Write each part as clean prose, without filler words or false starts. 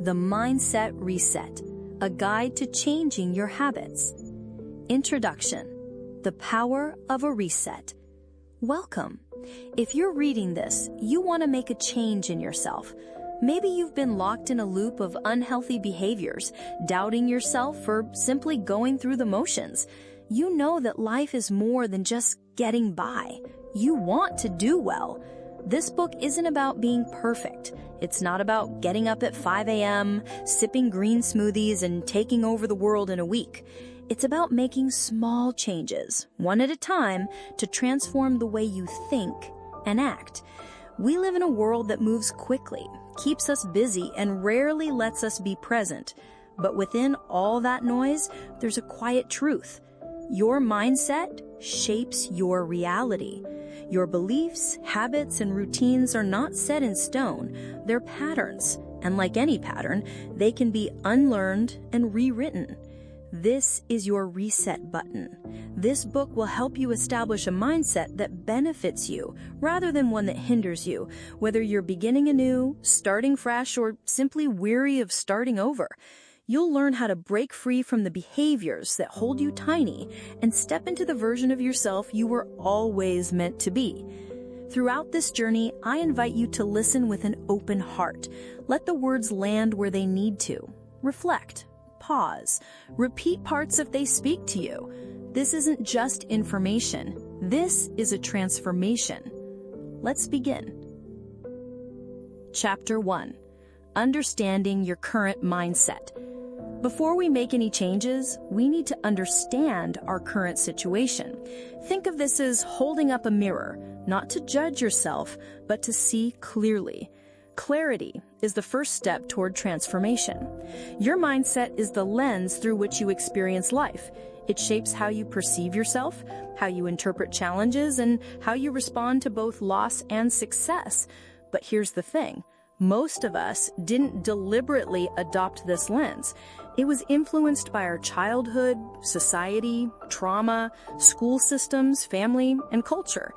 The Mindset Reset, a guide to changing your habits. Introduction: The Power of a Reset. Welcome. If you're reading this, you want to make a change in yourself. Maybe you've been locked in a loop of unhealthy behaviors, doubting yourself, or simply going through the motions. You know that life is more than just getting by. You want to do well. This book isn't about being perfect. It's not about getting up at 5 a.m., sipping green smoothies, and taking over the world in a week. It's about making small changes, one at a time, to transform the way you think and act. We live in a world that moves quickly, keeps us busy, and rarely lets us be present. But within all that noise, there's a quiet truth. Your mindset shapes your reality. Your beliefs, habits, and routines are not set in stone. They're patterns, and like any pattern, they can be unlearned and rewritten. This is your reset button. This book will help you establish a mindset that benefits you rather than one that hinders you, whether you're beginning anew, starting fresh, or simply weary of starting over. You'll learn how to break free from the behaviors that hold you tiny and step into the version of yourself you were always meant to be. Throughout this journey, I invite you to listen with an open heart. Let the words land where they need to. Reflect. Pause. Repeat parts if they speak to you. This isn't just information. This is a transformation. Let's begin. Chapter 1. Understanding your current mindset. Before we make any changes, we need to understand our current situation. Think of this as holding up a mirror, not to judge yourself, but to see clearly. Clarity is the first step toward transformation. Your mindset is the lens through which you experience life. It shapes how you perceive yourself, how you interpret challenges, and how you respond to both loss and success. But here's the thing. Most of us didn't deliberately adopt this lens. It was influenced by our childhood, society, trauma, school systems, family, and culture.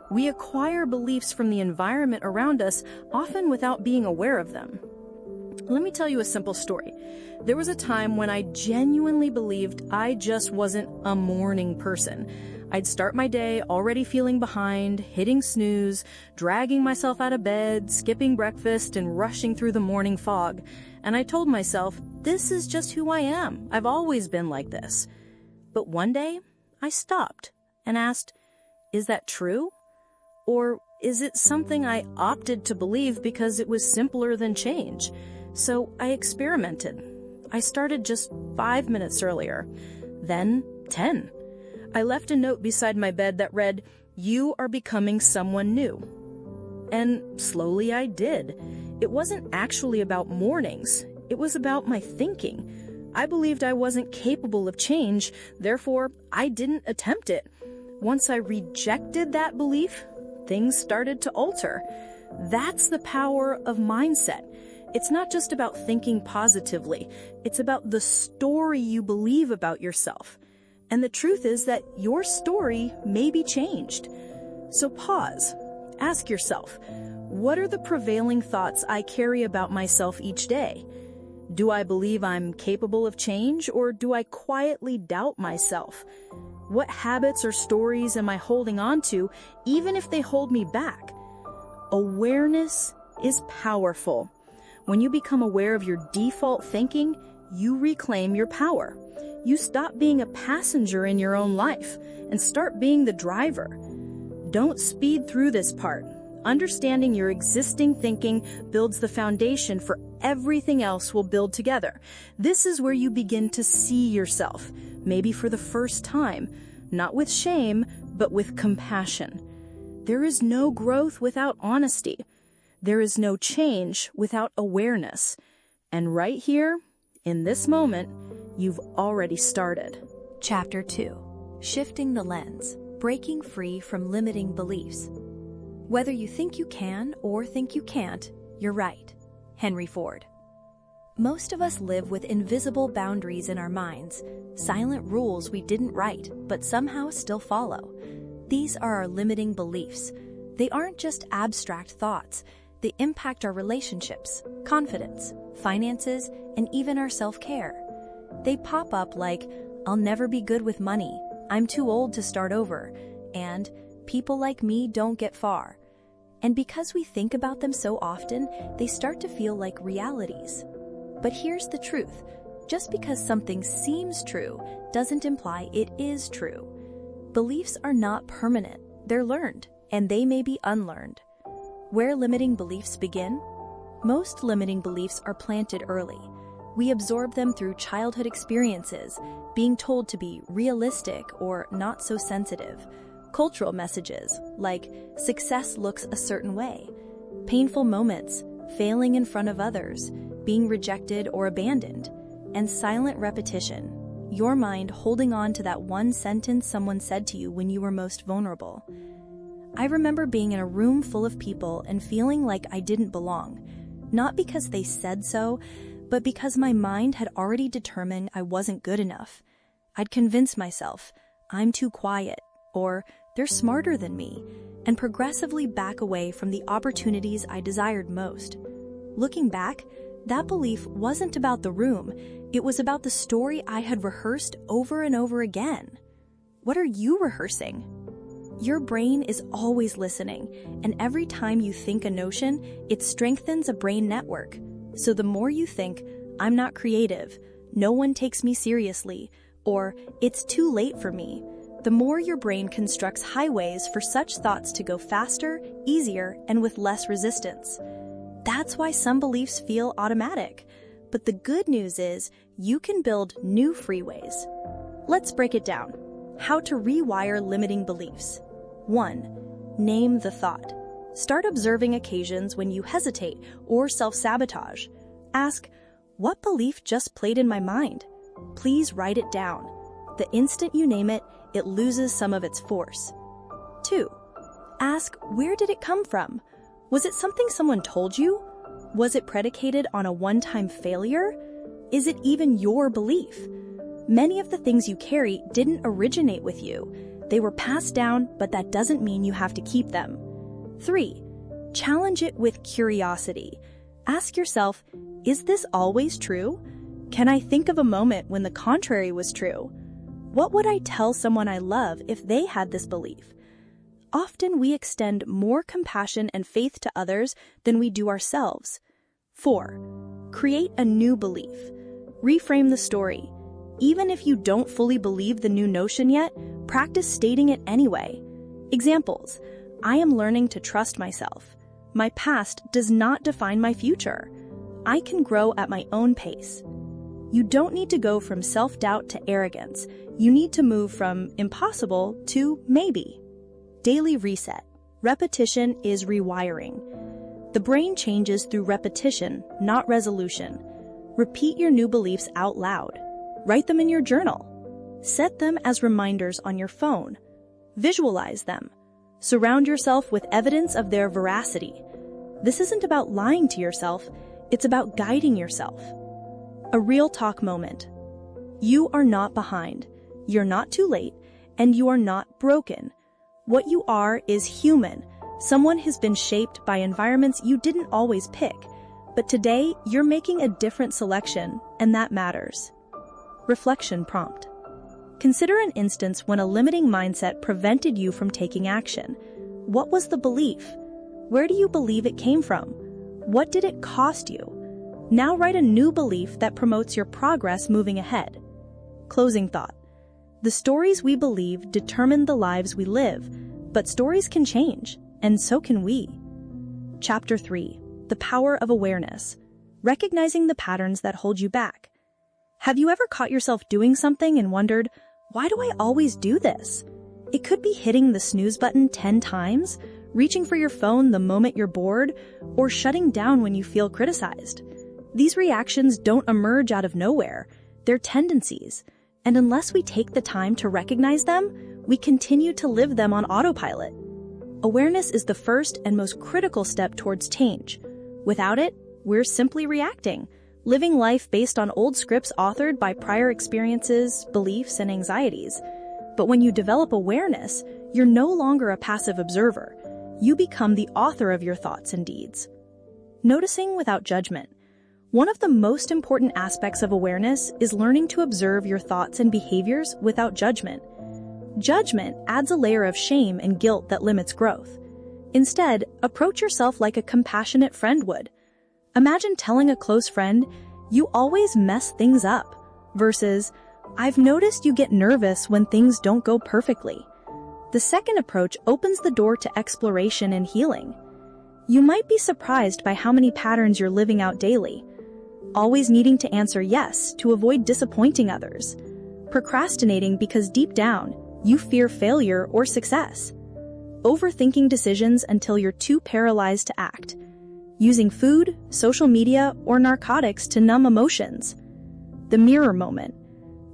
We acquire beliefs from the environment around us, often without being aware of them. Let me tell you a simple story. There was a time when I genuinely believed I just wasn't a morning person. I'd start my day already feeling behind, hitting snooze, dragging myself out of bed, skipping breakfast, and rushing through the morning fog. And I told myself, this is just who I am. I've always been like this. But one day, I stopped and asked, is that true? Or is it something I opted to believe because it was simpler than change? So I experimented. I started just 5 minutes earlier, then 10. I left a note beside my bed that read, "You are becoming someone new." And slowly I did. It wasn't actually about mornings. It was about my thinking. I believed I wasn't capable of change, therefore I didn't attempt it. Once I rejected that belief, things started to alter. That's the power of mindset. It's not just about thinking positively. It's about the story you believe about yourself. And the truth is that your story may be changed. So pause. Ask yourself, what are the prevailing thoughts I carry about myself each day? Do I believe I'm capable of change, or do I quietly doubt myself? What habits or stories am I holding on to, even if they hold me back? Awareness is powerful. When you become aware of your default thinking, you reclaim your power. You stop being a passenger in your own life and start being the driver. Don't speed through this part. Understanding your existing thinking builds the foundation for everything else we'll build together. This is where you begin to see yourself, maybe for the first time, not with shame, but with compassion. There is no growth without honesty. There is no change without awareness. And right here, in this moment, you've already started. Chapter 2. Shifting the lens. Breaking free from limiting beliefs. Whether you think you can or think you can't, you're right. Henry Ford. Most of us live with invisible boundaries in our minds, silent rules we didn't write but somehow still follow. These are our limiting beliefs. They aren't just abstract thoughts. They impact our relationships, confidence, finances, and even our self-care. They pop up like, "I'll never be good with money," "I'm too old to start over," and "people like me don't get far." And because we think about them so often, they start to feel like realities. But here's the truth. Just because something seems true doesn't imply it is true. Beliefs are not permanent. They're learned, and they may be unlearned. Where limiting beliefs begin? Most limiting beliefs are planted early. We absorb them through childhood experiences, being told to be realistic or not so sensitive, cultural messages like success looks a certain way, painful moments, failing in front of others, being rejected or abandoned, and silent repetition, your mind holding on to that one sentence someone said to you when you were most vulnerable. I remember being in a room full of people and feeling like I didn't belong, not because they said so, but because my mind had already determined I wasn't good enough. I'd convinced myself, I'm too quiet, or they're smarter than me, and progressively back away from the opportunities I desired most. Looking back, that belief wasn't about the room, it was about the story I had rehearsed over and over again. What are you rehearsing? Your brain is always listening, and every time you think a notion, it strengthens a brain network. So the more you think, "I'm not creative," "no one takes me seriously," or "it's too late for me," the more your brain constructs highways for such thoughts to go faster, easier, and with less resistance. That's why some beliefs feel automatic. But the good news is you can build new freeways. Let's break it down. How to rewire limiting beliefs. 1. Name the thought. Start observing occasions when you hesitate or self-sabotage. Ask, what belief just played in my mind? Please write it down. The instant you name it, it loses some of its force. 2. Ask, where did it come from? Was it something someone told you? Was it predicated on a one-time failure? Is it even your belief? Many of the things you carry didn't originate with you. They were passed down, but that doesn't mean you have to keep them. 3. Challenge it with curiosity. Ask yourself, is this always true? Can I think of a moment when the contrary was true? What would I tell someone I love if they had this belief? Often we extend more compassion and faith to others than we do ourselves. 4. Create a new belief. Reframe the story. Even if you don't fully believe the new notion yet, practice stating it anyway. Examples. I am learning to trust myself. My past does not define my future. I can grow at my own pace. You don't need to go from self-doubt to arrogance. You need to move from impossible to maybe. Daily reset. Repetition is rewiring. The brain changes through repetition, not resolution. Repeat your new beliefs out loud. Write them in your journal. Set them as reminders on your phone. Visualize them. Surround yourself with evidence of their veracity. This isn't about lying to yourself, it's about guiding yourself. A real talk moment. You are not behind, you're not too late, and you are not broken. What you are is human. Someone has been shaped by environments you didn't always pick, but today you're making a different selection, and that matters. Reflection prompt. Consider an instance when a limiting mindset prevented you from taking action. What was the belief? Where do you believe it came from? What did it cost you? Now write a new belief that promotes your progress moving ahead. Closing thought. The stories we believe determine the lives we live, but stories can change, and so can we. Chapter 3. The Power of Awareness. Recognizing the patterns that hold you back. Have you ever caught yourself doing something and wondered, why do I always do this? It could be hitting the snooze button 10 times, reaching for your phone the moment you're bored, or shutting down when you feel criticized. These reactions don't emerge out of nowhere. They're tendencies. And unless we take the time to recognize them, we continue to live them on autopilot. Awareness is the first and most critical step towards change. Without it, we're simply reacting, living life based on old scripts authored by prior experiences, beliefs, and anxieties. But when you develop awareness, you're no longer a passive observer. You become the author of your thoughts and deeds. Noticing without judgment. One of the most important aspects of awareness is learning to observe your thoughts and behaviors without judgment. Judgment adds a layer of shame and guilt that limits growth. Instead, approach yourself like a compassionate friend would. Imagine telling a close friend, "You always mess things up," versus, "I've noticed you get nervous when things don't go perfectly." The second approach opens the door to exploration and healing. You might be surprised by how many patterns you're living out daily. Always needing to answer yes to avoid disappointing others. Procrastinating because deep down, you fear failure or success. Overthinking decisions until you're too paralyzed to act. Using food, social media, or narcotics to numb emotions. The mirror moment.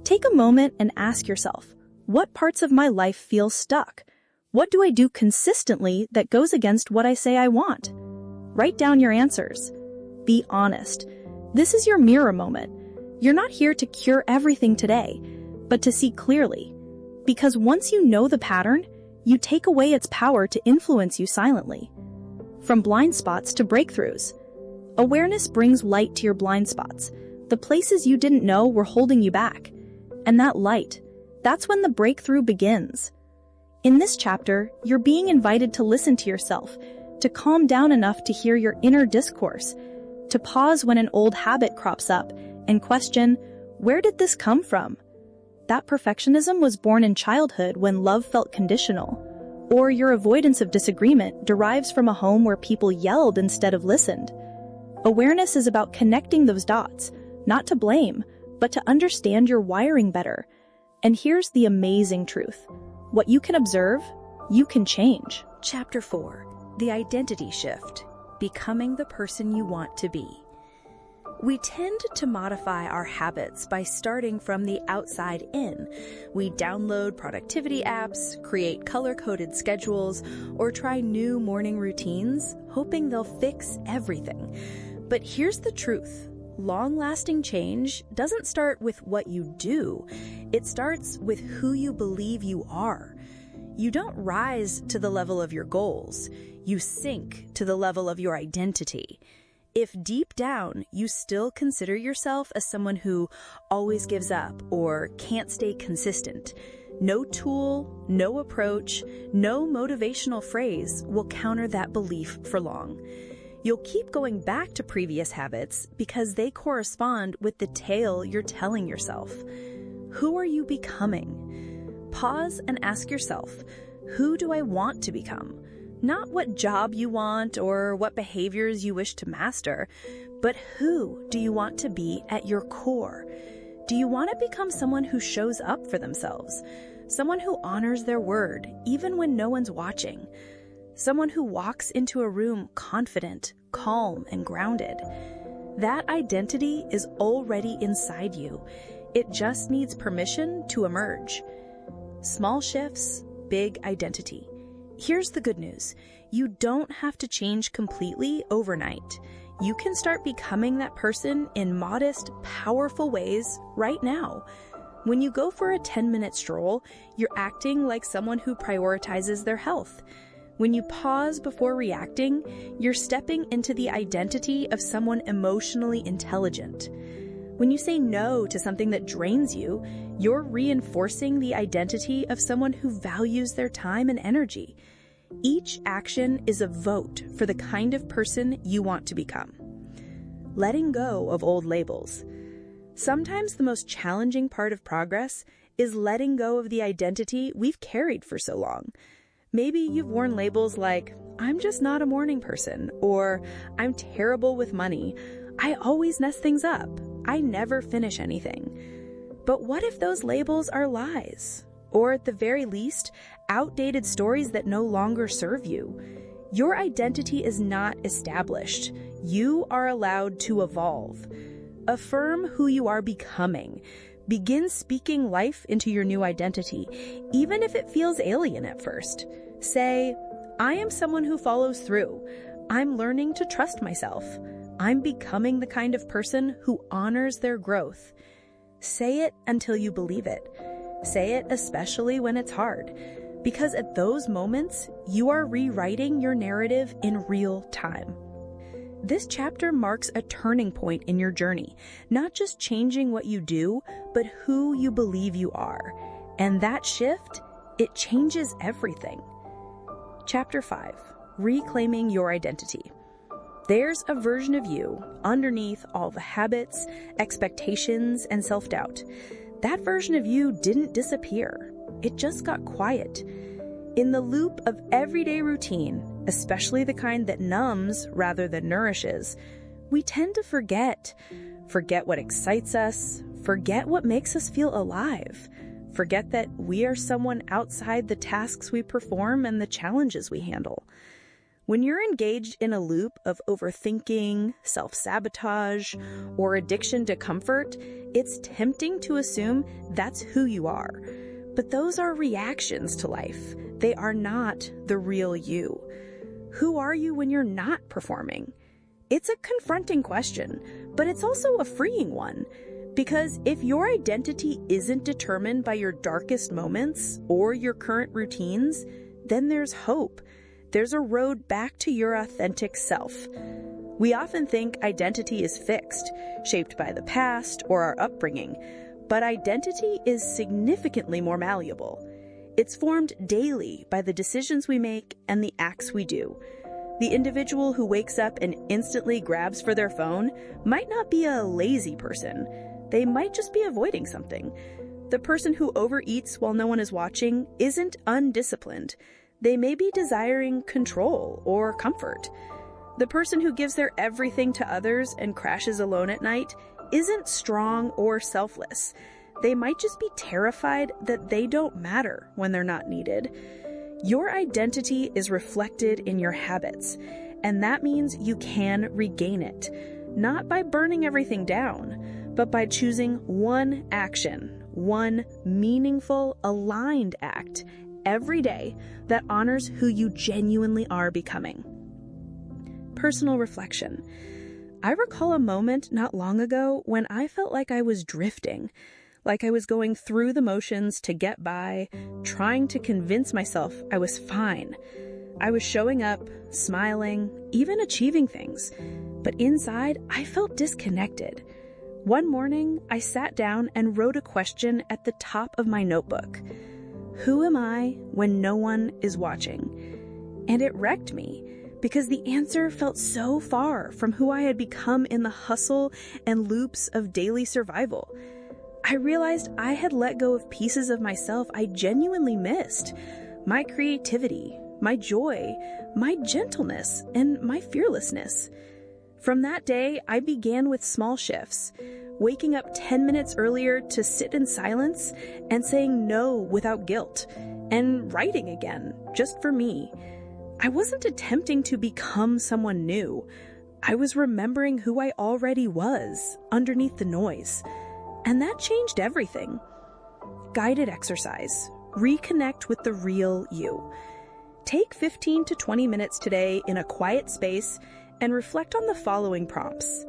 Take a moment and ask yourself, what parts of my life feel stuck? What do I do consistently that goes against what I say I want? Write down your answers. Be honest. This is your mirror moment. You're not here to cure everything today, but to see clearly. Because once you know the pattern, you take away its power to influence you silently. From blind spots to breakthroughs. Awareness brings light to your blind spots, the places you didn't know were holding you back. And that light, that's when the breakthrough begins. In this chapter, you're being invited to listen to yourself, to calm down enough to hear your inner discourse, to pause when an old habit crops up and question, where did this come from? That perfectionism was born in childhood when love felt conditional, or your avoidance of disagreement derives from a home where people yelled instead of listened. Awareness is about connecting those dots, not to blame, but to understand your wiring better. And here's the amazing truth. What you can observe, you can change. Chapter 4. The Identity Shift. Becoming the person you want to be. We tend to modify our habits by starting from the outside in. We download productivity apps, create color-coded schedules, or try new morning routines, hoping they'll fix everything. But here's the truth. Long-lasting change doesn't start with what you do. It starts with who you believe you are. You don't rise to the level of your goals. You sink to the level of your identity. If deep down you still consider yourself as someone who always gives up or can't stay consistent, no tool, no approach, no motivational phrase will counter that belief for long. You'll keep going back to previous habits because they correspond with the tale you're telling yourself. Who are you becoming? Pause and ask yourself, who do I want to become? Not what job you want or what behaviors you wish to master, but who do you want to be at your core? Do you want to become someone who shows up for themselves? Someone who honors their word, even when no one's watching? Someone who walks into a room confident, calm, and grounded? That identity is already inside you. It just needs permission to emerge. Small shifts, big identity. Here's the good news. You don't have to change completely overnight. You can start becoming that person in modest, powerful ways right now. When you go for a 10-minute stroll, you're acting like someone who prioritizes their health. When you pause before reacting, you're stepping into the identity of someone emotionally intelligent. When you say no to something that drains you, you're reinforcing the identity of someone who values their time and energy. Each action is a vote for the kind of person you want to become. Letting go of old labels. Sometimes the most challenging part of progress is letting go of the identity we've carried for so long. Maybe you've worn labels like, I'm just not a morning person, or I'm terrible with money, I always mess things up, I never finish anything. But what if those labels are lies? Or at the very least, outdated stories that no longer serve you? Your identity is not established. You are allowed to evolve. Affirm who you are becoming. Begin speaking life into your new identity, even if it feels alien at first. Say, I am someone who follows through. I'm learning to trust myself. I'm becoming the kind of person who honors their growth. Say it until you believe it. Say it especially when it's hard, because at those moments, you are rewriting your narrative in real time. This chapter marks a turning point in your journey, not just changing what you do, but who you believe you are. And that shift, it changes everything. Chapter 5, Reclaiming Your Identity. There's a version of you underneath all the habits, expectations, and self-doubt. That version of you didn't disappear. It just got quiet. In the loop of everyday routine, especially the kind that numbs rather than nourishes, we tend to forget what excites us, forget what makes us feel alive, forget that we are someone outside the tasks we perform and the challenges we handle. When you're engaged in a loop of overthinking, self-sabotage, or addiction to comfort, it's tempting to assume that's who you are. But those are reactions to life. They are not the real you. Who are you when you're not performing? It's a confronting question, but it's also a freeing one. Because if your identity isn't determined by your darkest moments or your current routines, then there's hope. There's a road back to your authentic self. We often think identity is fixed, shaped by the past or our upbringing, but identity is significantly more malleable. It's formed daily by the decisions we make and the acts we do. The individual who wakes up and instantly grabs for their phone might not be a lazy person. They might just be avoiding something. The person who overeats while no one is watching isn't undisciplined. They may be desiring control or comfort. The person who gives their everything to others and crashes alone at night isn't strong or selfless. They might just be terrified that they don't matter when they're not needed. Your identity is reflected in your habits, and that means you can regain it, not by burning everything down, but by choosing one action, one meaningful, aligned act every day that honors who you genuinely are becoming. Personal reflection. I recall a moment not long ago when I felt like I was drifting, like I was going through the motions to get by, trying to convince myself I was fine. I was showing up, smiling, even achieving things. But inside, I felt disconnected. One morning, I sat down and wrote a question at the top of my notebook. Who am I when no one is watching? And it wrecked me, because the answer felt so far from who I had become in the hustle and loops of daily survival. I realized I had let go of pieces of myself I genuinely missed. My creativity, my joy, my gentleness, and my fearlessness. From that day, I began with small shifts, waking up 10 minutes earlier to sit in silence and saying no without guilt, and writing again, just for me. I wasn't attempting to become someone new. I was remembering who I already was underneath the noise. And that changed everything. Guided exercise. Reconnect with the real you. Take 15 to 20 minutes today in a quiet space and reflect on the following prompts.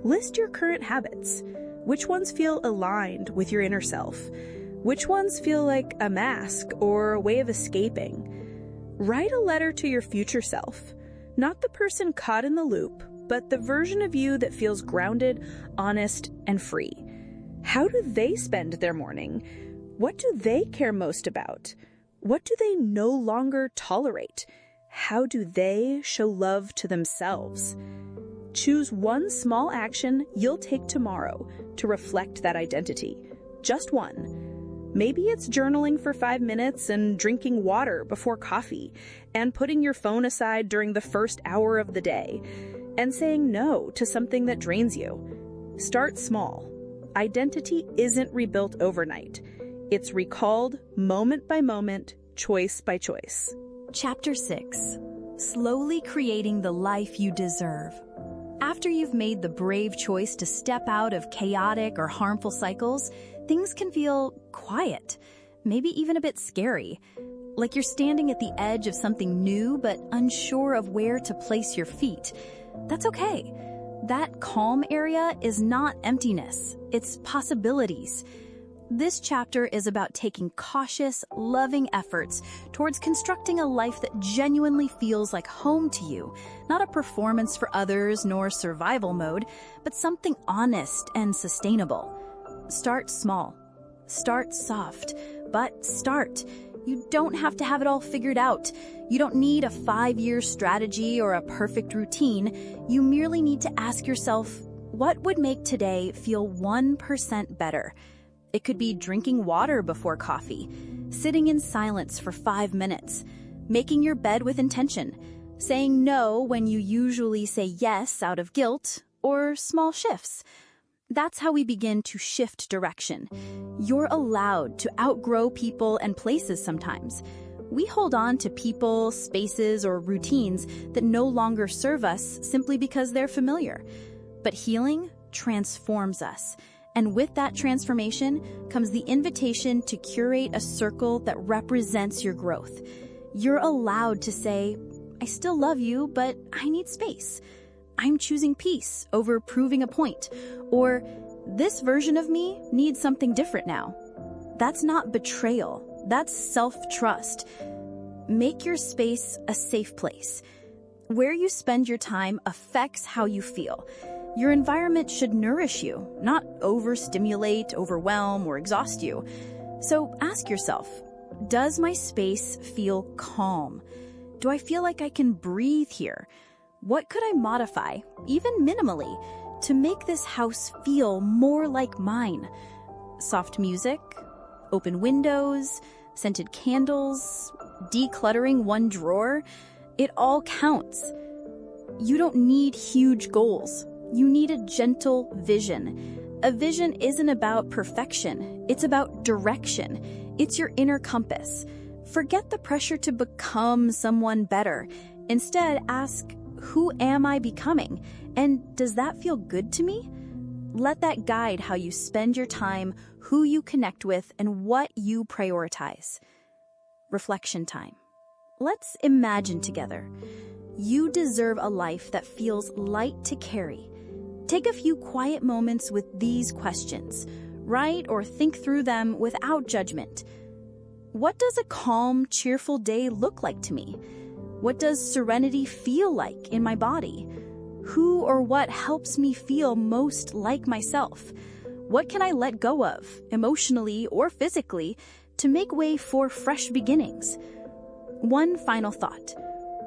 List your current habits. Which ones feel aligned with your inner self? Which ones feel like a mask or a way of escaping? Write a letter to your future self. Not the person caught in the loop, but the version of you that feels grounded, honest, and free. How do they spend their morning? What do they care most about? What do they no longer tolerate? How do they show love to themselves? Choose one small action you'll take tomorrow to reflect that identity. Just one. Maybe it's journaling for 5 minutes and drinking water before coffee, and putting your phone aside during the first hour of the day, and saying no to something that drains you. Start small. Identity isn't rebuilt overnight. It's recalled moment by moment, choice by choice. Chapter 6. Slowly creating the life you deserve. After you've made the brave choice to step out of chaotic or harmful cycles, things can feel quiet, maybe even a bit scary. Like you're standing at the edge of something new but unsure of where to place your feet. That's okay. That calm area is not emptiness, it's possibilities. This chapter is about taking cautious, loving efforts towards constructing a life that genuinely feels like home to you, not a performance for others nor survival mode, but something honest and sustainable. Start small. Start soft, but start. You don't have to have it all figured out. You don't need a 5-year strategy or a perfect routine. You merely need to ask yourself, what would make today feel 1% better? It could be drinking water before coffee, sitting in silence for 5 minutes, making your bed with intention, saying no when you usually say yes out of guilt, or small shifts. That's how we begin to shift direction. You're allowed to outgrow people and places sometimes. We hold on to people, spaces, or routines that no longer serve us simply because they're familiar. But healing transforms us. And with that transformation comes the invitation to curate a circle that represents your growth. You're allowed to say, I still love you, but I need space. I'm choosing peace over proving a point. Or, this version of me needs something different now. That's not betrayal. That's self-trust. Make your space a safe place. Where you spend your time affects how you feel. Your environment should nourish you, not overstimulate, overwhelm, or exhaust you. So ask yourself, does my space feel calm? Do I feel like I can breathe here? What could I modify, even minimally, to make this house feel more like mine? Soft music, open windows, scented candles, decluttering one drawer. It all counts. You don't need huge goals. You need a gentle vision. A vision isn't about perfection. It's about direction. It's your inner compass. Forget the pressure to become someone better. Instead, ask, who am I becoming? And does that feel good to me? Let that guide how you spend your time, who you connect with, and what you prioritize. Reflection time. Let's imagine together. You deserve a life that feels light to carry. Take a few quiet moments with these questions. Write or think through them without judgment. What does a calm, cheerful day look like to me? What does serenity feel like in my body? Who or what helps me feel most like myself? What can I let go of, emotionally or physically, to make way for fresh beginnings? One final thought.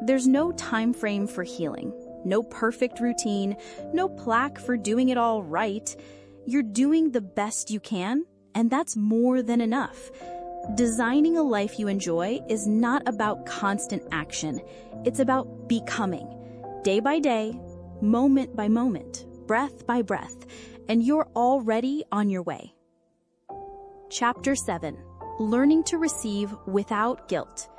There's no time frame for healing. No perfect routine, no plaque for doing it all right. You're doing the best you can, and that's more than enough. Designing a life you enjoy is not about constant action. It's about becoming. Day by day, moment by moment, breath by breath, and you're already on your way. Chapter 7. Learning to receive without guilt.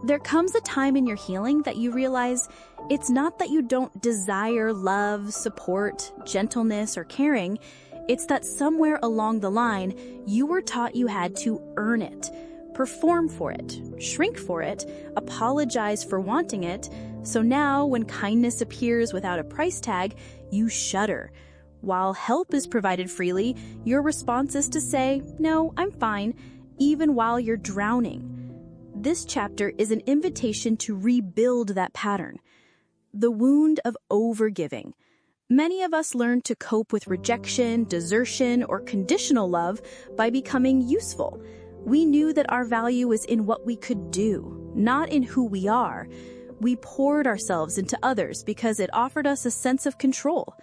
There comes a time in your healing that you realize it's not that you don't desire love, support, gentleness, or caring. It's that somewhere along the line, you were taught you had to earn it, perform for it, shrink for it, apologize for wanting it. So now, when kindness appears without a price tag, you shudder. While help is provided freely, your response is to say, no, I'm fine, even while you're drowning. This chapter is an invitation to rebuild that pattern. The wound of overgiving. Many of us learn to cope with rejection, desertion, or conditional love by becoming useful. We knew that our value was in what we could do, not in who we are. We poured ourselves into others because it offered us a sense of control.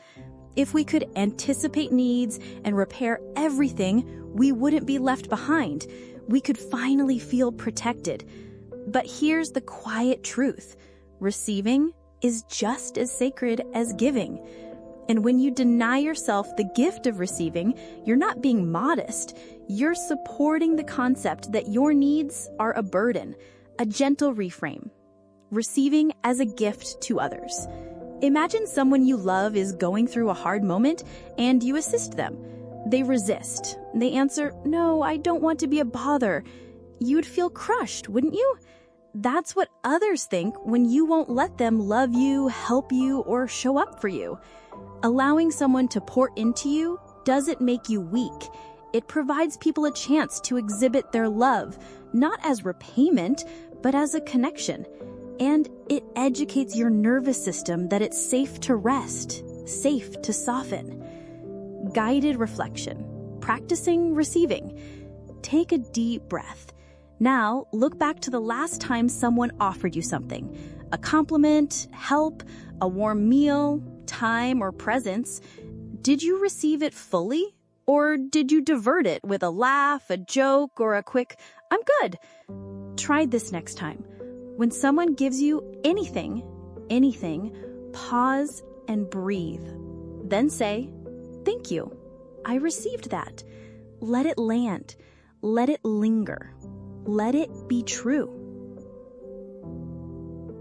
If we could anticipate needs and repair everything, we wouldn't be left behind. We could finally feel protected. But here's the quiet truth. Receiving is just as sacred as giving. And when you deny yourself the gift of receiving, you're not being modest. You're supporting the concept that your needs are a burden, a gentle reframe. Receiving as a gift to others. Imagine someone you love is going through a hard moment and you assist them. They resist. They answer, no, I don't want to be a bother. You'd feel crushed, wouldn't you? That's what others think when you won't let them love you, help you, or show up for you. Allowing someone to pour into you doesn't make you weak. It provides people a chance to exhibit their love, not as repayment, but as a connection. And it educates your nervous system that it's safe to rest, safe to soften. Guided reflection. Practicing receiving. Take a deep breath. Now, look back to the last time someone offered you something. A compliment, help, a warm meal, time, or presence. Did you receive it fully? Or did you divert it with a laugh, a joke, or a quick, "I'm good"? Try this next time. When someone gives you anything, pause and breathe. Then say, "Thank you. I received that." Let it land. Let it linger. Let it be true.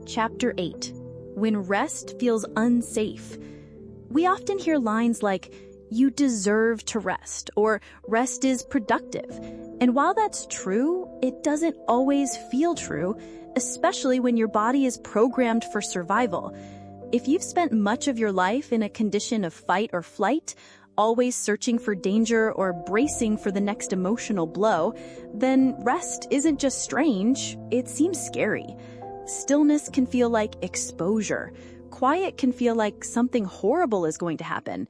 Chapter 8. When rest feels unsafe. We often hear lines like, "You deserve to rest," or "Rest is productive." And while that's true, it doesn't always feel true, especially when your body is programmed for survival. If you've spent much of your life in a condition of fight or flight, always searching for danger or bracing for the next emotional blow, then rest isn't just strange, it seems scary. Stillness can feel like exposure. Quiet can feel like something horrible is going to happen.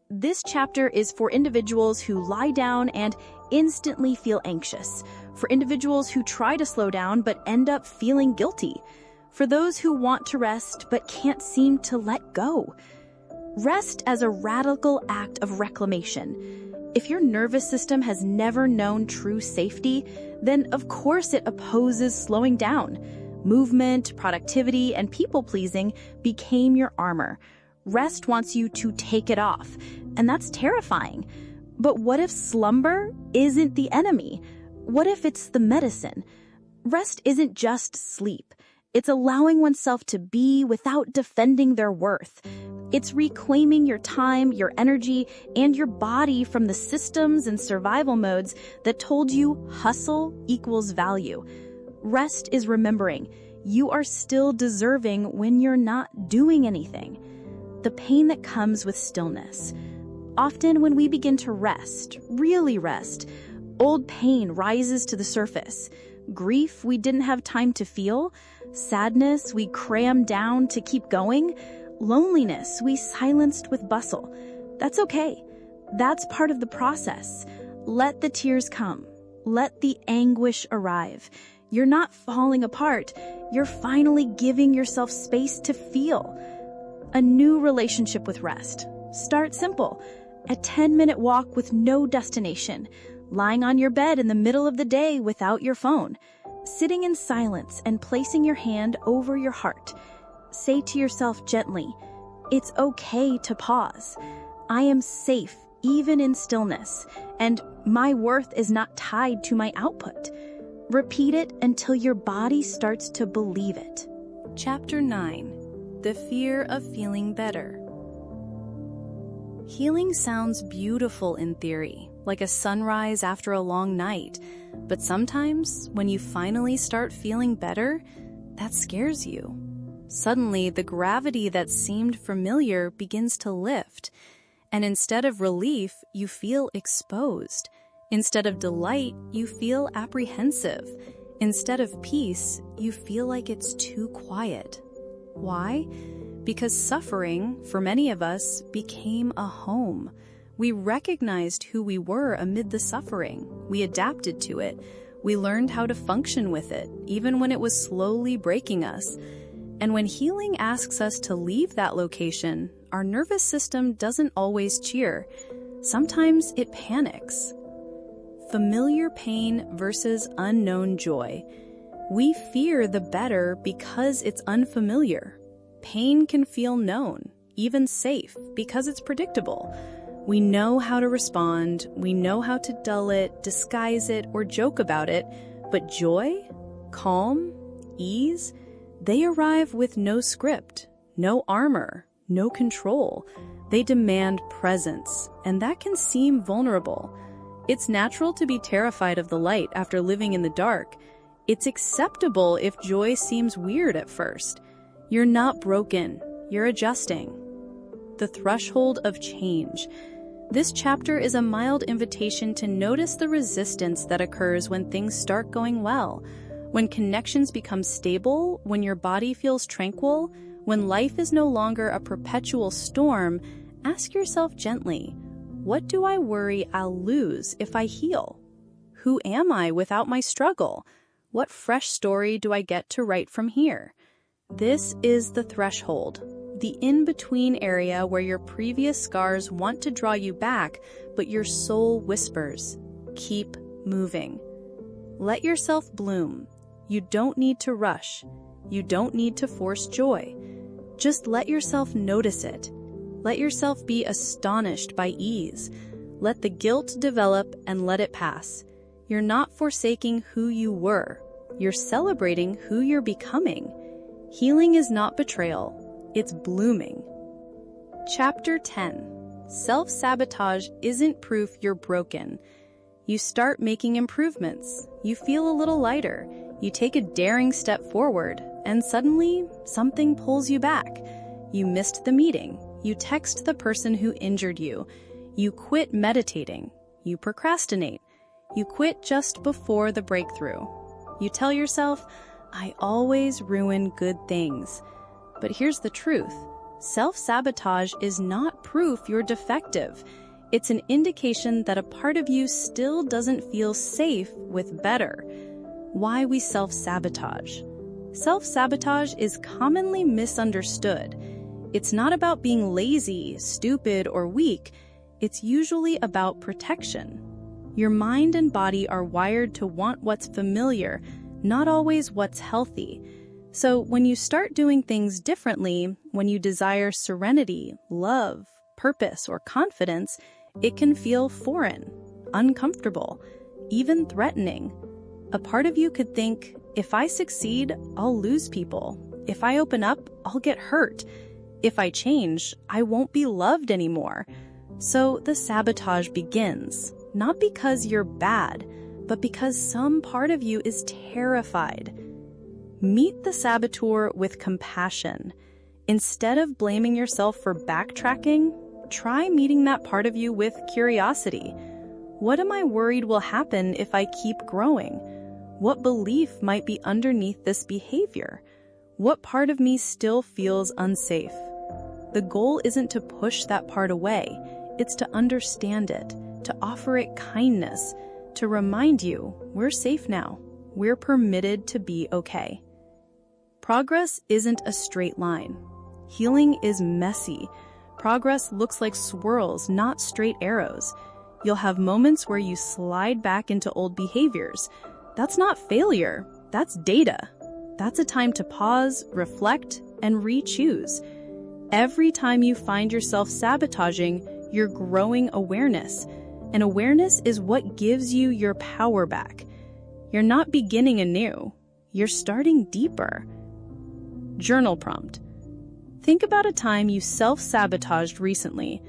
This chapter is for individuals who lie down and instantly feel anxious, for individuals who try to slow down but end up feeling guilty, for those who want to rest but can't seem to let go. Rest as a radical act of reclamation. If your nervous system has never known true safety, then of course it opposes slowing down. Movement, productivity, and people-pleasing became your armor. Rest wants you to take it off, and that's terrifying. But what if slumber isn't the enemy? What if it's the medicine? Rest isn't just sleep. It's allowing oneself to be without defending their worth. It's reclaiming your time, your energy, and your body from the systems and survival modes that told you hustle equals value. Rest is remembering you are still deserving when you're not doing anything. The pain that comes with stillness. Often when we begin to rest, really rest, old pain rises to the surface. Grief we didn't have time to feel, sadness we crammed down to keep going, loneliness we silenced with bustle. That's okay. That's part of the process. Let the tears come. Let the anguish arrive. You're not falling apart. You're finally giving yourself space to feel. A new relationship with rest. Start simple. A 10-minute walk with no destination. Lying on your bed in the middle of the day without your phone. Sitting in silence and placing your hand over your heart. Say to yourself gently, "It's okay to pause. I am safe even in stillness, and my worth is not tied to my output." Repeat it until your body starts to believe it. Chapter 9. The Fear of Feeling Better. Healing sounds beautiful in theory, like a sunrise after a long night. But sometimes, when you finally start feeling better, that scares you. Suddenly, the gravity that seemed familiar begins to lift. And instead of relief, you feel exposed. Instead of delight, you feel apprehensive. Instead of peace, you feel like it's too quiet. Why? Because suffering, for many of us, became a home. We recognized who we were amid the suffering. We adapted to it. We learned how to function with it, even when it was slowly breaking us. And when healing asks us to leave that location, our nervous system doesn't always cheer. Sometimes it panics. Familiar pain versus unknown joy. We fear the better because it's unfamiliar. Pain can feel known, even safe, because it's predictable. We know how to respond, we know how to dull it, disguise it, or joke about it, but joy, calm, ease, they arrive with no script, no armor, no control. They demand presence, and that can seem vulnerable. It's natural to be terrified of the light after living in the dark. It's acceptable if joy seems weird at first. You're not broken, you're adjusting. The threshold of change. This chapter is a mild invitation to notice the resistance that occurs when things start going well, when connections become stable, when your body feels tranquil, when life is no longer a perpetual storm. Ask yourself gently, what do I worry I'll lose if I heal? Who am I without my struggle? What fresh story do I get to write from here? This is the threshold, the in-between area where your previous scars want to draw you back, but your soul whispers, keep moving. Let yourself bloom. You don't need to rush. You don't need to force joy. Just let yourself notice it. Let yourself be astonished by ease. Let the guilt develop and let it pass. You're not forsaking who you were. You're celebrating who you're becoming. Healing is not betrayal. It's blooming. Chapter 10. Self-sabotage isn't proof you're broken. You start making improvements. You feel a little lighter. You take a daring step forward, and suddenly something pulls you back. You missed the meeting. You text the person who injured you. You quit meditating. You procrastinate. You quit just before the breakthrough. You tell yourself, I always ruin good things. But here's the truth. Self-sabotage is not proof you're defective. It's an indication that a part of you still doesn't feel safe with better. Why we self-sabotage. Self-sabotage is commonly misunderstood. It's not about being lazy, stupid, or weak. It's usually about protection. Your mind and body are wired to want what's familiar, not always what's healthy. So when you start doing things differently, when you desire serenity, love, purpose, or confidence, it can feel foreign, uncomfortable, even threatening. A part of you could think, if I succeed, I'll lose people. If I open up, I'll get hurt. If I change, I won't be loved anymore. So the sabotage begins, not because you're bad, but because some part of you is terrified. Meet the saboteur with compassion. Instead of blaming yourself for backtracking, try meeting that part of you with curiosity. What am I worried will happen if I keep growing? What belief might be underneath this behavior? What part of me still feels unsafe? The goal isn't to push that part away. It's to understand it, to offer it kindness, to remind you we're safe now. We're permitted to be okay. Progress isn't a straight line. Healing is messy. Progress looks like swirls, not straight arrows. You'll have moments where you slide back into old behaviors. That's not failure. That's data. That's a time to pause, reflect, and re-choose. Every time you find yourself sabotaging, you're growing awareness. And awareness is what gives you your power back. You're not beginning anew. You're starting deeper. Journal prompt. Think about a time you self-sabotaged recently.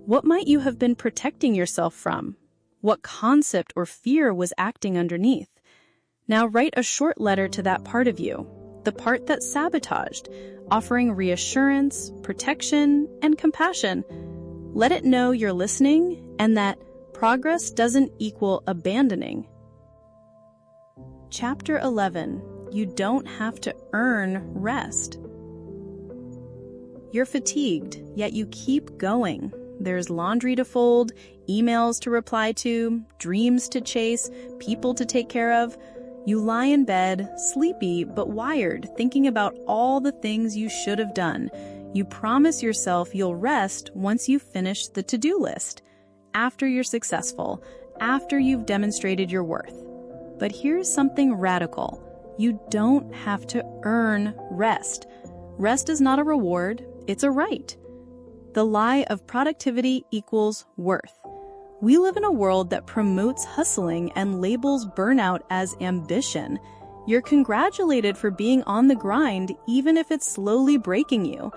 What might you have been protecting yourself from? What concept or fear was acting underneath? Now write a short letter to that part of you, the part that sabotaged, offering reassurance, protection, and compassion. Let it know you're listening and that progress doesn't equal abandoning. Chapter 11. You don't have to earn rest. You're fatigued, yet you keep going. There's laundry to fold, emails to reply to, dreams to chase, people to take care of. You lie in bed, sleepy but wired, thinking about all the things you should have done. You promise yourself you'll rest once you finish the to-do list, after you're successful, after you've demonstrated your worth. But here's something radical. You don't have to earn rest. Rest is not a reward, it's a right. The lie of productivity equals worth. We live in a world that promotes hustling and labels burnout as ambition. You're congratulated for being on the grind, even if it's slowly breaking you.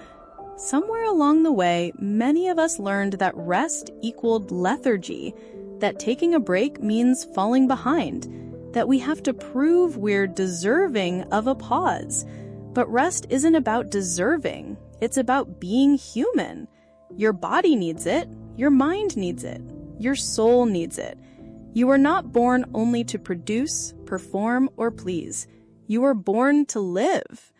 Somewhere along the way, many of us learned that rest equaled lethargy, that taking a break means falling behind, that we have to prove we're deserving of a pause. But rest isn't about deserving, it's about being human. Your body needs it, Your mind needs it. Your soul needs it. You are not born only to produce, perform, or please. You are born to live.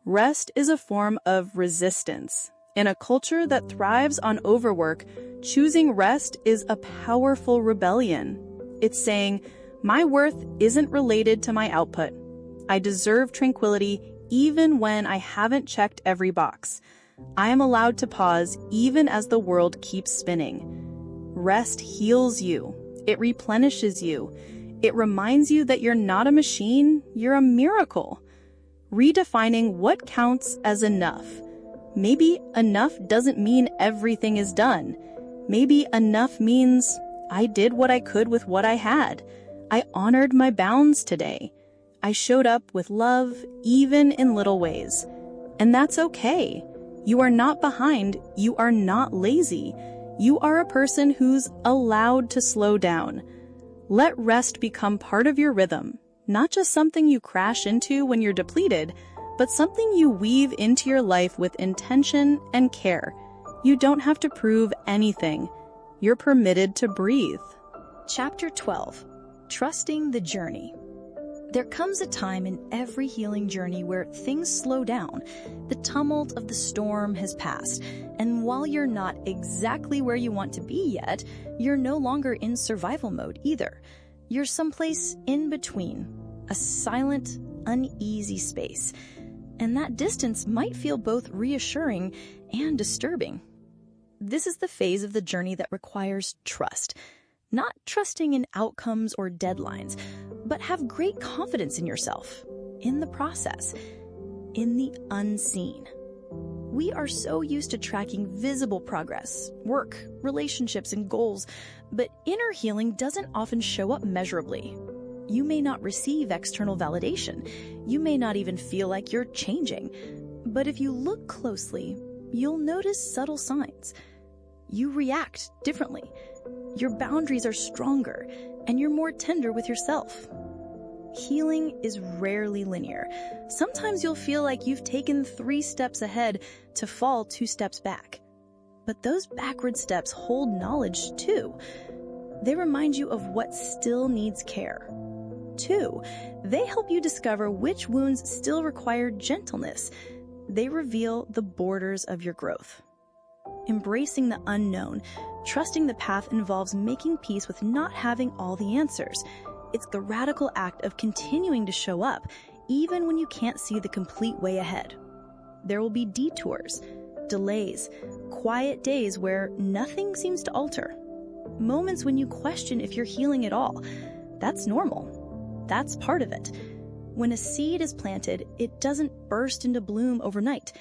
Rest is a form of resistance. In a culture that thrives on overwork, choosing rest is a powerful rebellion. It's saying, my worth isn't related to my output. I deserve tranquility even when I haven't checked every box. I am allowed to pause even as the world keeps spinning. Rest heals you. It replenishes you. It reminds you that you're not a machine, you're a miracle. Redefining what counts as enough. Maybe enough doesn't mean everything is done. Maybe enough means I did what I could with what I had. I honored my bounds today. I showed up with love, even in little ways. And that's okay. You are not behind. You are not lazy. You are a person who's allowed to slow down. Let rest become part of your rhythm, not just something you crash into when you're depleted, but something you weave into your life with intention and care. You don't have to prove anything. You're permitted to breathe. Chapter 12. Trusting the journey. There comes a time in every healing journey where things slow down. The tumult of the storm has passed, and while you're not exactly where you want to be yet, you're no longer in survival mode either. You're someplace in between, a silent, uneasy space. And that distance might feel both reassuring and disturbing. This is the phase of the journey that requires trust. Not trusting in outcomes or deadlines, but have great confidence in yourself, in the process, in the unseen. We are so used to tracking visible progress, work, relationships, and goals, but inner healing doesn't often show up measurably. You may not receive external validation. You may not even feel like you're changing. But if you look closely, you'll notice subtle signs. You react differently. Your boundaries are stronger, and you're more tender with yourself. Healing is rarely linear. Sometimes you'll feel like you've taken 3 steps ahead to fall 2 steps back. But those backward steps hold knowledge too. They remind you of what still needs care. 2, they help you discover which wounds still require gentleness. They reveal the borders of your growth. Embracing the unknown, trusting the path involves making peace with not having all the answers. It's the radical act of continuing to show up, even when you can't see the complete way ahead. There will be detours, delays, quiet days where nothing seems to alter. Moments when you question if you're healing at all. That's normal. That's part of it. When a seed is planted, it doesn't burst into bloom overnight.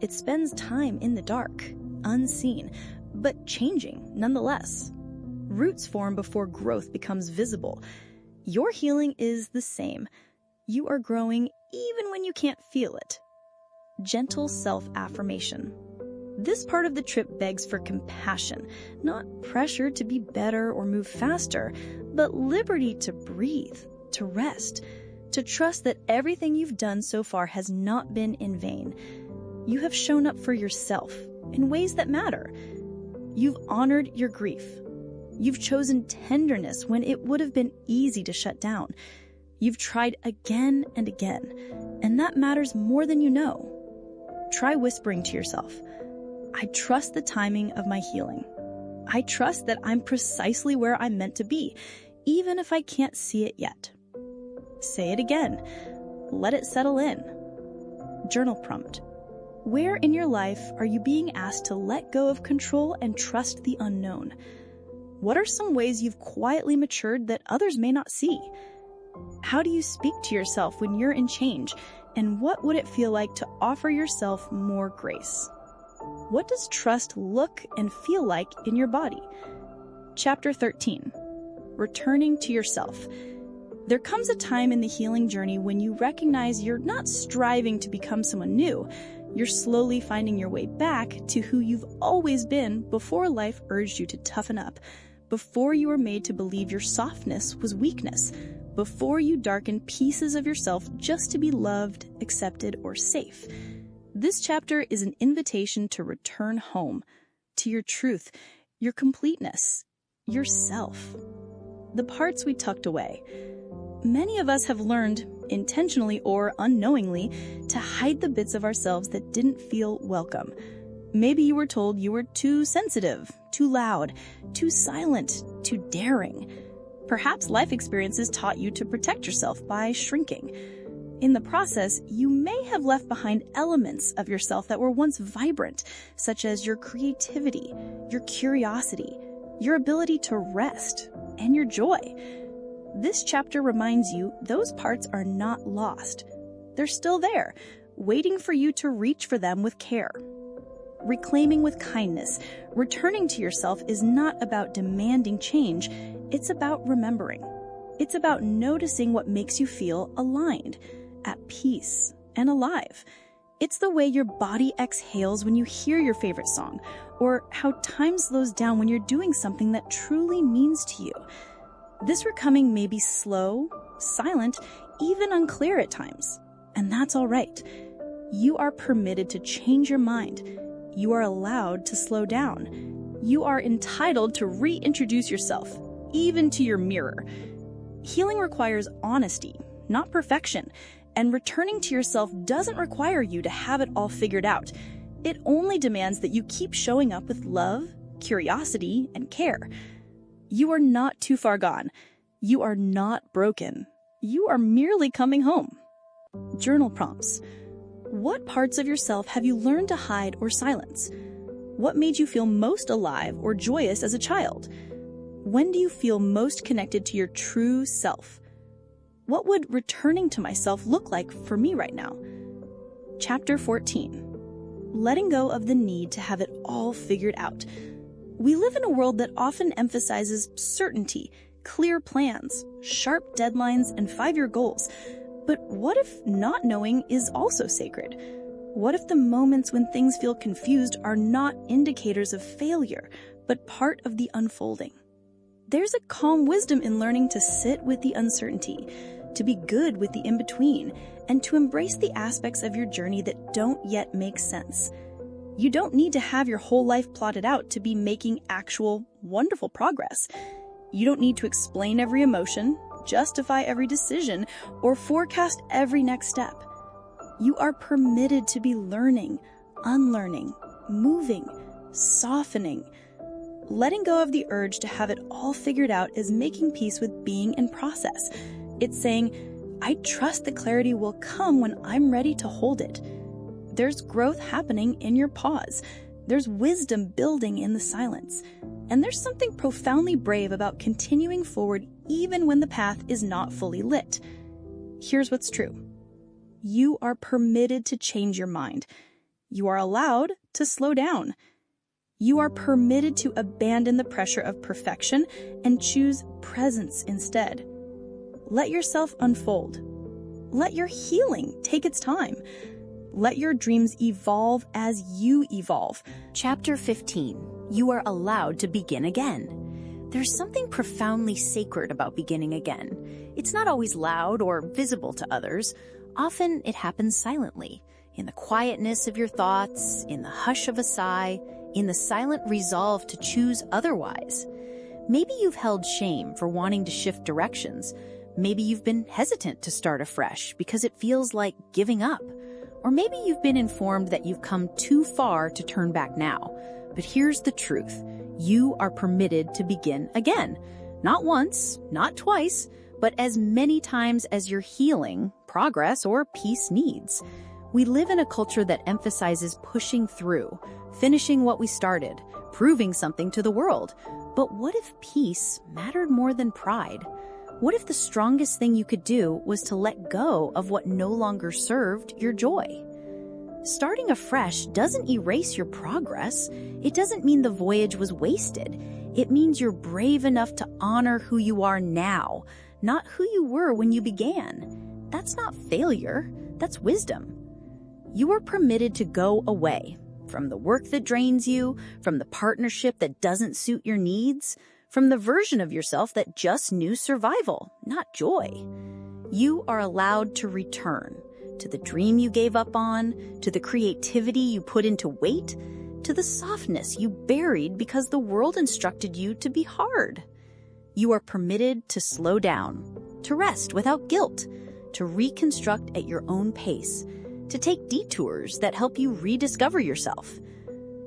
It spends time in the dark, unseen, but changing nonetheless. Roots form before growth becomes visible. Your healing is the same. You are growing even when you can't feel it. Gentle self-affirmation. This part of the trip begs for compassion, not pressure to be better or move faster, but liberty to breathe, to rest, to trust that everything you've done so far has not been in vain. You have shown up for yourself in ways that matter. You've honored your grief. You've chosen tenderness when it would have been easy to shut down. You've tried again and again, and that matters more than you know. Try whispering to yourself, I trust the timing of my healing. I trust that I'm precisely where I'm meant to be, even if I can't see it yet. Say it again. Let it settle in. Journal prompt. Where in your life are you being asked to let go of control and trust the unknown? What are some ways you've quietly matured that others may not see? How do you speak to yourself when you're in change? And what would it feel like to offer yourself more grace? What does trust look and feel like in your body? Chapter 13. Returning to yourself. There comes a time in the healing journey when you recognize you're not striving to become someone new. You're slowly finding your way back to who you've always been before life urged you to toughen up, before you were made to believe your softness was weakness, before you darkened pieces of yourself just to be loved, accepted, or safe. This chapter is an invitation to return home, to your truth, your completeness, yourself. The parts we tucked away. Many of us have learned, intentionally or unknowingly, to hide the bits of ourselves that didn't feel welcome. Maybe you were told you were too sensitive, too loud, too silent, too daring. Perhaps life experiences taught you to protect yourself by shrinking. In the process, you may have left behind elements of yourself that were once vibrant, such as your creativity, your curiosity, your ability to rest, and your joy. This chapter reminds you those parts are not lost. They're still there, waiting for you to reach for them with care. Reclaiming with kindness, returning to yourself is not about demanding change, it's about remembering. It's about noticing what makes you feel aligned, at peace, and alive. It's the way your body exhales when you hear your favorite song, or how time slows down when you're doing something that truly means to you. This recoming may be slow, silent, even unclear at times, and that's all right. You are permitted to change your mind. You are allowed to slow down. You are entitled to reintroduce yourself, even to your mirror. Healing requires honesty, not perfection, and returning to yourself doesn't require you to have it all figured out. It only demands that you keep showing up with love, curiosity, and care. You are not too far gone. You are not broken. You are merely coming home. Journal prompts. What parts of yourself have you learned to hide or silence? What made you feel most alive or joyous as a child? When do you feel most connected to your true self? What would returning to myself look like for me right now? Chapter 14. Letting go of the need to have it all figured out. We live in a world that often emphasizes certainty, clear plans, sharp deadlines, and 5-year goals. But what if not knowing is also sacred? What if the moments when things feel confused are not indicators of failure, but part of the unfolding? There's a calm wisdom in learning to sit with the uncertainty, to be good with the in-between, and to embrace the aspects of your journey that don't yet make sense. You don't need to have your whole life plotted out to be making actual, wonderful progress. You don't need to explain every emotion, justify every decision, or forecast every next step. You are permitted to be learning, unlearning, moving, softening. Letting go of the urge to have it all figured out is making peace with being in process. It's saying, I trust the clarity will come when I'm ready to hold it. There's growth happening in your pause. There's wisdom building in the silence. And there's something profoundly brave about continuing forward even when the path is not fully lit. Here's what's true. You are permitted to change your mind. You are allowed to slow down. You are permitted to abandon the pressure of perfection and choose presence instead. Let yourself unfold. Let your healing take its time. Let your dreams evolve as you evolve. Chapter 15. You are allowed to begin again. There's something profoundly sacred about beginning again. It's not always loud or visible to others. Often it happens silently, in the quietness of your thoughts, in the hush of a sigh, in the silent resolve to choose otherwise. Maybe you've held shame for wanting to shift directions. Maybe you've been hesitant to start afresh because it feels like giving up. Or maybe you've been informed that you've come too far to turn back now. But here's the truth. You are permitted to begin again. Not once, not twice, but as many times as your healing, progress, or peace needs. We live in a culture that emphasizes pushing through, finishing what we started, proving something to the world. But what if peace mattered more than pride? What if the strongest thing you could do was to let go of what no longer served your joy? Starting afresh doesn't erase your progress. It doesn't mean the voyage was wasted. It means you're brave enough to honor who you are now, not who you were when you began. That's not failure. That's wisdom. You are permitted to go away from the work that drains you, from the partnership that doesn't suit your needs, from the version of yourself that just knew survival, not joy. You are allowed to return to the dream you gave up on, to the creativity you put into wait, to the softness you buried because the world instructed you to be hard. You are permitted to slow down, to rest without guilt, to reconstruct at your own pace, to take detours that help you rediscover yourself.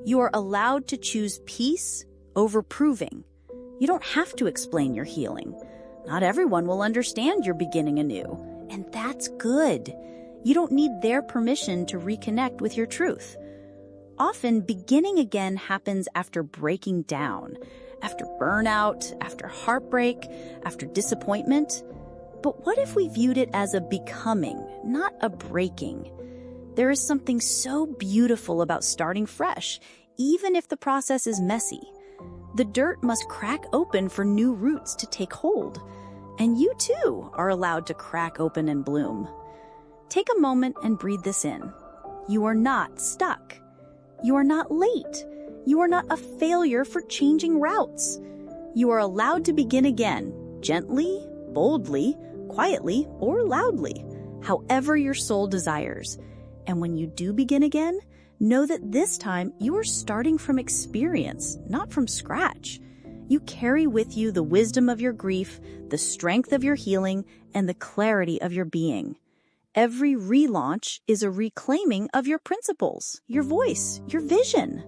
You are allowed to choose peace over proving. You don't have to explain your healing. Not everyone will understand you're beginning anew, and that's good. You don't need their permission to reconnect with your truth. Often, beginning again happens after breaking down, after burnout, after heartbreak, after disappointment. But what if we viewed it as a becoming, not a breaking? There is something so beautiful about starting fresh, even if the process is messy. The dirt must crack open for new roots to take hold. And you too are allowed to crack open and bloom. Take a moment and breathe this in. You are not stuck. You are not late. You are not a failure for changing routes. You are allowed to begin again, gently, boldly, quietly, or loudly, however your soul desires. And when you do begin again, know that this time you are starting from experience, not from scratch. You carry with you the wisdom of your grief, the strength of your healing, and the clarity of your being. Every relaunch is a reclaiming of your principles, your voice, your vision.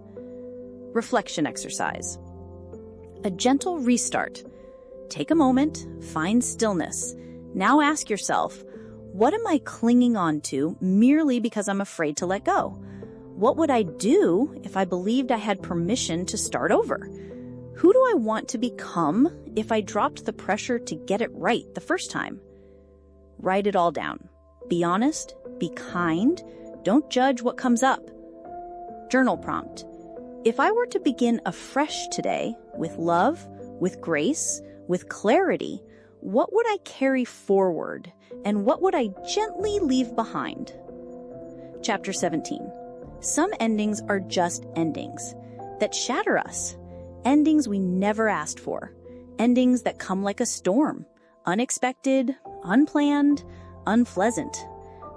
Reflection exercise. A gentle restart. Take a moment, find stillness. Now ask yourself, what am I clinging on to merely because I'm afraid to let go? What would I do if I believed I had permission to start over? Who do I want to become if I dropped the pressure to get it right the first time? Write it all down. Be honest, be kind, don't judge what comes up. Journal prompt. If I were to begin afresh today with love, with grace, with clarity, what would I carry forward and what would I gently leave behind? Chapter 17. Some endings are just endings that shatter us. Endings we never asked for. Endings that come like a storm. Unexpected, unplanned, unpleasant.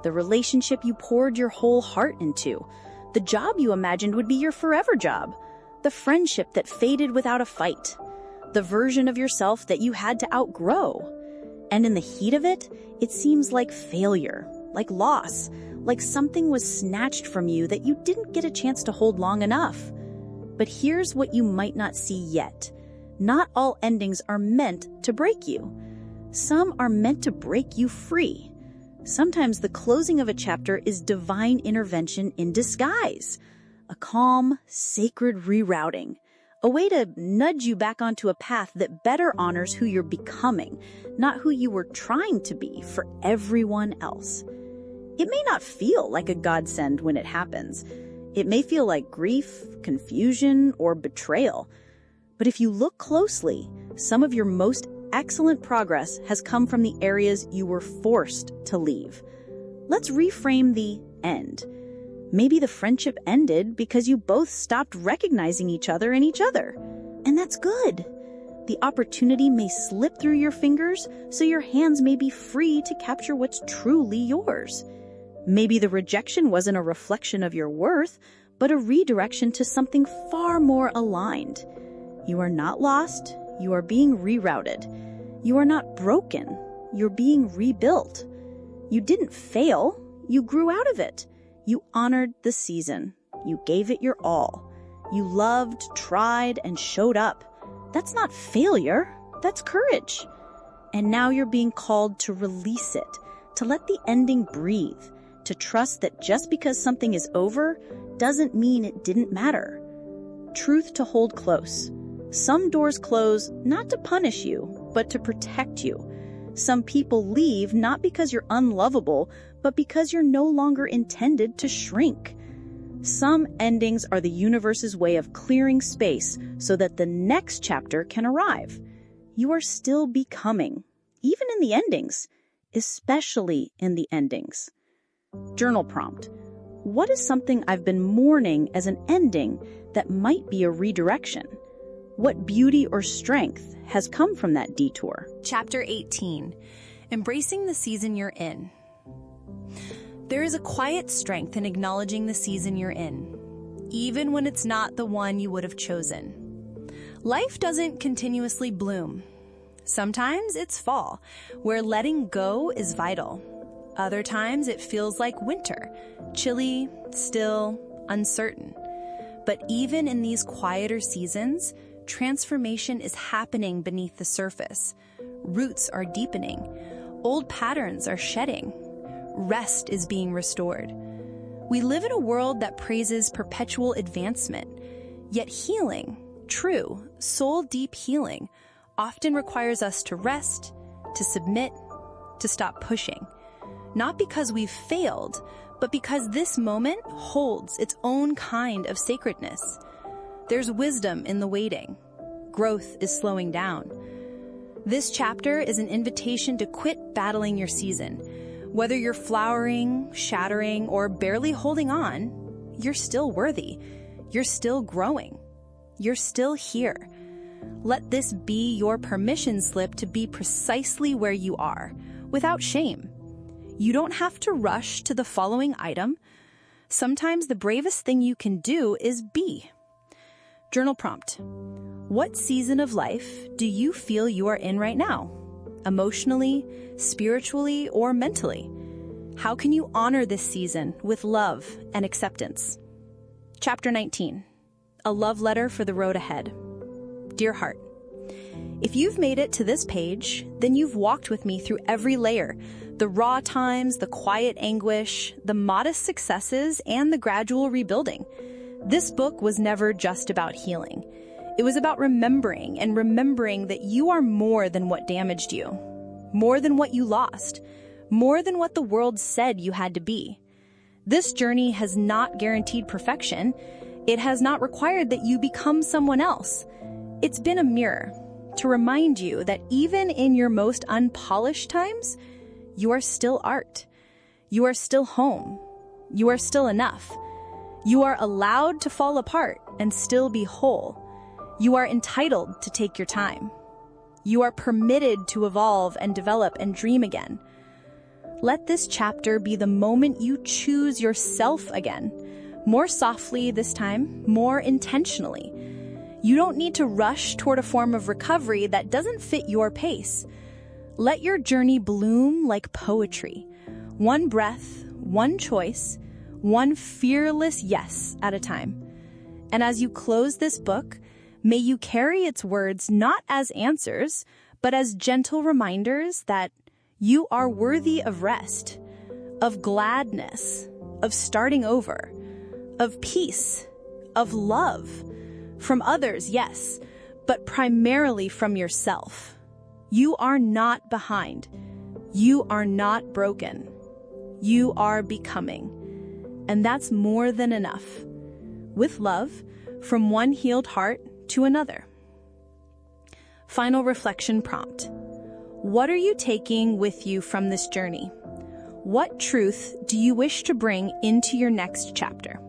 The relationship you poured your whole heart into. The job you imagined would be your forever job. The friendship that faded without a fight. The version of yourself that you had to outgrow. And in the heat of it, it seems like failure, like loss, like something was snatched from you that you didn't get a chance to hold long enough. But here's what you might not see yet. Not all endings are meant to break you. Some are meant to break you free. Sometimes the closing of a chapter is divine intervention in disguise. A calm, sacred rerouting. A way to nudge you back onto a path that better honors who you're becoming, not who you were trying to be for everyone else. It may not feel like a godsend when it happens. It may feel like grief, confusion, or betrayal. But if you look closely, some of your most excellent progress has come from the areas you were forced to leave. Let's reframe the end. Maybe the friendship ended because you both stopped recognizing each other in each other. And that's good. The opportunity may slip through your fingers, so your hands may be free to capture what's truly yours. Maybe the rejection wasn't a reflection of your worth, but a redirection to something far more aligned. You are not lost. You are being rerouted. You are not broken. You're being rebuilt. You didn't fail. You grew out of it. You honored the season. You gave it your all. You loved, tried, and showed up. That's not failure. That's courage. And now you're being called to release it, to let the ending breathe, to trust that just because something is over doesn't mean it didn't matter. Truth to hold close. Some doors close not to punish you, but to protect you. Some people leave not because you're unlovable, but because you're no longer intended to shrink. Some endings are the universe's way of clearing space so that the next chapter can arrive. You are still becoming, even in the endings, especially in the endings. Journal prompt. What is something I've been mourning as an ending that might be a redirection? What beauty or strength has come from that detour? Chapter 18. Embracing the season you're in. There is a quiet strength in acknowledging the season you're in. even when it's not the one you would have chosen. Life doesn't continuously bloom. Sometimes it's fall, where letting go is vital. Other times it feels like winter, chilly, still, uncertain. But even in these quieter seasons, transformation is happening beneath the surface. Roots are deepening. Old patterns are shedding. Rest is being restored. We live in a world that praises perpetual advancement, yet healing, true, soul-deep healing, often requires us to rest, to submit, to stop pushing. Not because we've failed, but because this moment holds its own kind of sacredness. There's wisdom in the waiting. Growth is slowing down. This chapter is an invitation to quit battling your season. Whether you're flowering, shattering, or barely holding on, you're still worthy. You're still growing. You're still here. Let this be your permission slip to be precisely where you are, without shame. You don't have to rush to the following item. Sometimes the bravest thing you can do is be. Journal prompt. What season of life do you feel you are in right now? Emotionally, spiritually, or mentally? How can you honor this season with love and acceptance? Chapter 19. A love letter for the road ahead. Dear heart, if you've made it to this page, then you've walked with me through every layer, the raw times, the quiet anguish, the modest successes, and the gradual rebuilding. This book was never just about healing. It was about remembering that you are more than what damaged you, more than what you lost, more than what the world said you had to be. This journey has not guaranteed perfection. It has not required that you become someone else. It's been a mirror to remind you that even in your most unpolished times, you are still art. You are still home. You are still enough. You are allowed to fall apart and still be whole. You are entitled to take your time. You are permitted to evolve and develop and dream again. Let this chapter be the moment you choose yourself again, more softly this time, more intentionally. You don't need to rush toward a form of recovery that doesn't fit your pace. Let your journey bloom like poetry, one breath, one choice, one fearless yes at a time. And as you close this book, may you carry its words not as answers, but as gentle reminders that you are worthy of rest, of gladness, of starting over, of peace, of love. From others, yes, but primarily from yourself. You are not behind. You are not broken. You are becoming. And that's more than enough. With love, from one healed heart to another. Final reflection prompt. What are you taking with you from this journey? What truth do you wish to bring into your next chapter?